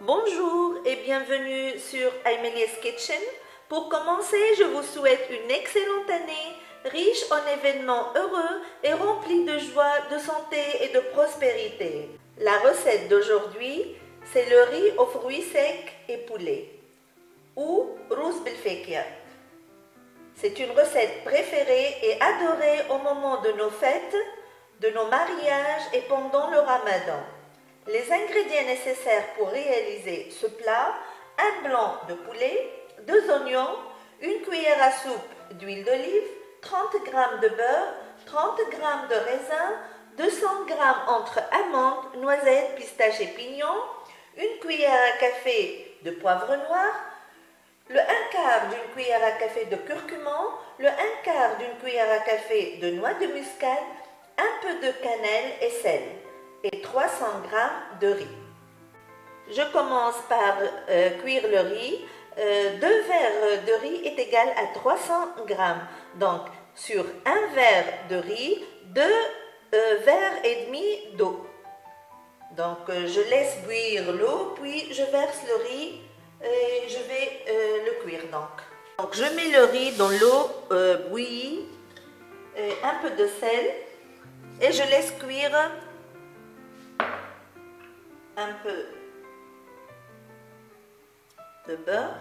Bonjour et bienvenue sur Aimelia's Kitchen. Pour commencer, je vous souhaite une excellente année, riche en événements heureux et remplie de joie, de santé et de prospérité. La recette d'aujourd'hui, c'est le riz aux fruits secs et poulet, ou rouz bilfekia. C'est une recette préférée et adorée au moment de nos fêtes, de nos mariages et pendant le ramadan. Les ingrédients nécessaires pour réaliser ce plat: un blanc de poulet, 2 oignons, une cuillère à soupe d'huile d'olive, 30 g de beurre, 30 g de raisin, 200 g entre amandes, noisettes, pistaches et pignons, une cuillère à café de poivre noir, le 1/4 d'une cuillère à café de curcuma, le 1/4 d'une cuillère à café de noix de muscade, un peu de cannelle et sel et 300 g de riz. Je commence par cuire le riz. 2 verres de riz est égal à 300 g. Donc, sur un verre de riz, 2 verres et demi d'eau. Donc, je laisse bouillir l'eau, puis je verse le riz et je vais le cuire. Donc, je mets le riz dans l'eau bouillie, un peu de sel, et je laisse cuire un peu de beurre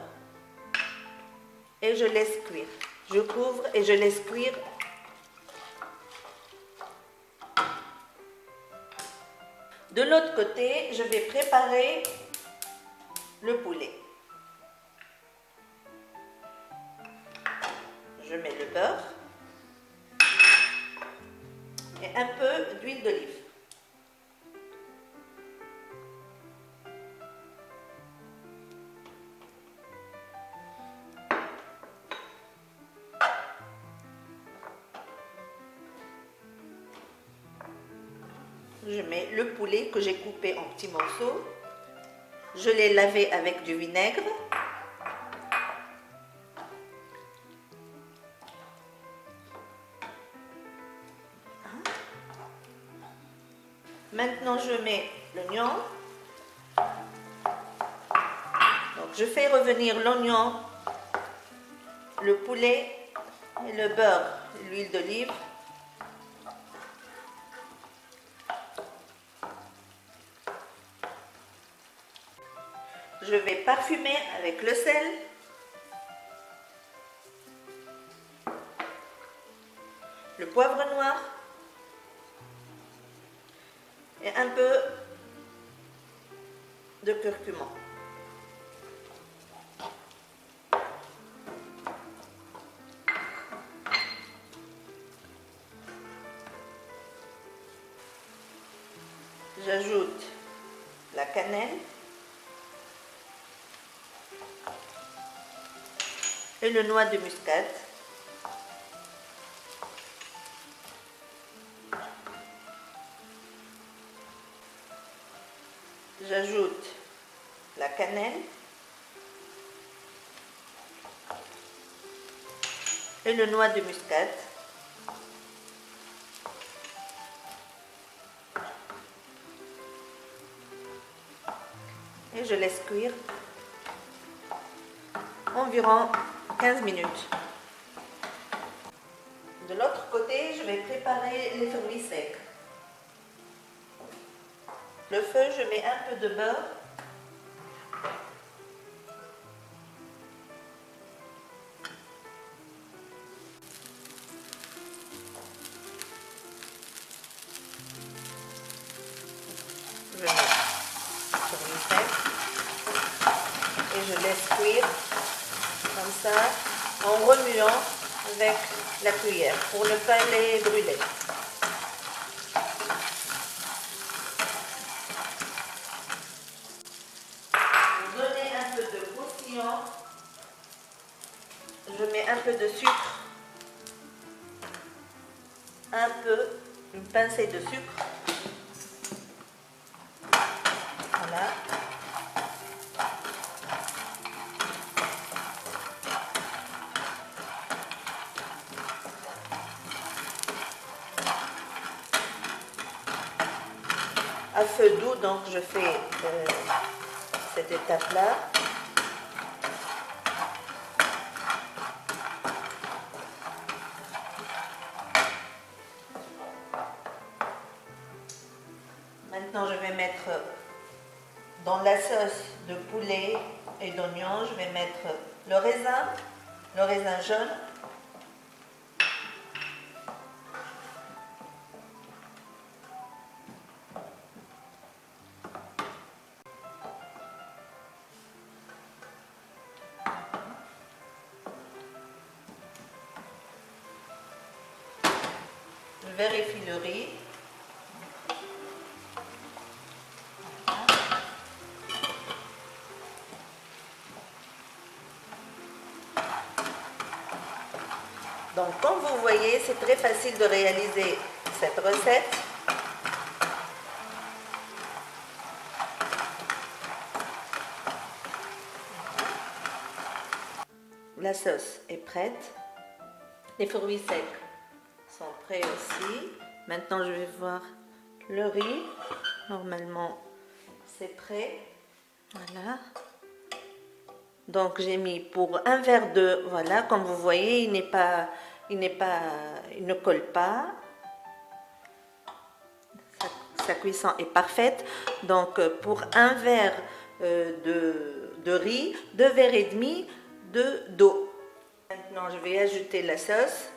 et je laisse cuire. Je couvre et je laisse cuire. De l'autre côté, je vais préparer le poulet. Je mets le beurre et un peu d'huile d'olive. Je mets le poulet que j'ai coupé en petits morceaux. Je l'ai lavé avec du vinaigre. Maintenant, je mets l'oignon. Donc, je fais revenir l'oignon, le poulet et le beurre, l'huile d'olive. Je vais parfumer avec le sel, le poivre noir et un peu de curcuma. J'ajoute la cannelle et le noix de muscade. J'ajoute la cannelle et le noix de muscade. Et je laisse cuire environ 15 minutes. De l'autre côté, je vais préparer les fruits secs. Le feu, je mets un peu de beurre. Je mets les fruits secs et je laisse cuire comme ça en remuant avec la cuillère pour ne pas les brûler. Pour donner un peu de croustillant, je mets un peu de sucre, une pincée de sucre. Voilà. À feu doux, donc je fais cette étape-là. Maintenant, je vais mettre dans la sauce de poulet et d'oignon, je vais mettre le raisin jaune. Je vérifie le riz. Donc, comme vous voyez, c'est très facile de réaliser cette recette. La sauce est prête. Les fruits secs sont prêts aussi. Maintenant, je vais voir le riz. Normalement, c'est prêt. Voilà. Donc, j'ai mis pour un verre de, voilà, comme vous voyez, il ne colle pas. Sa cuisson est parfaite. Donc, pour un verre de riz, 2 verres et demi d'eau. Maintenant, je vais ajouter la sauce.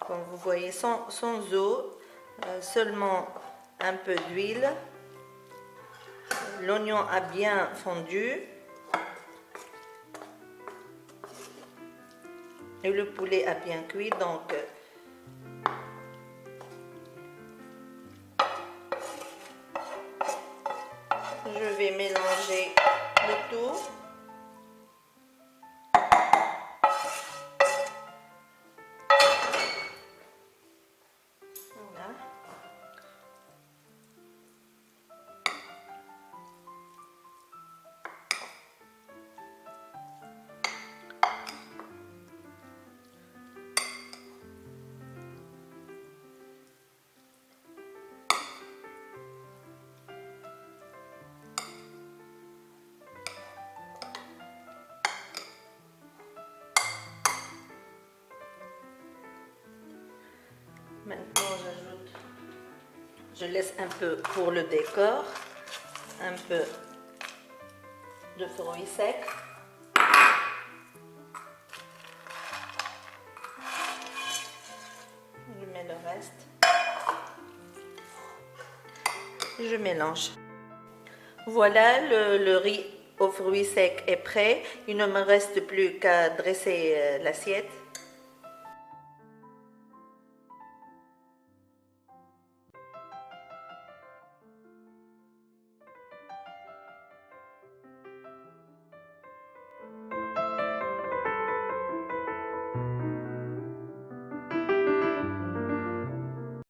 Comme vous voyez, sans eau, seulement un peu d'huile. L'oignon a bien fondu. Et le poulet a bien cuit, donc je vais mélanger le tout. Voilà. Maintenant, je laisse un peu pour le décor, un peu de fruits secs. Je mets le reste. Je mélange. Voilà, le riz aux fruits secs est prêt. Il ne me reste plus qu'à dresser l'assiette.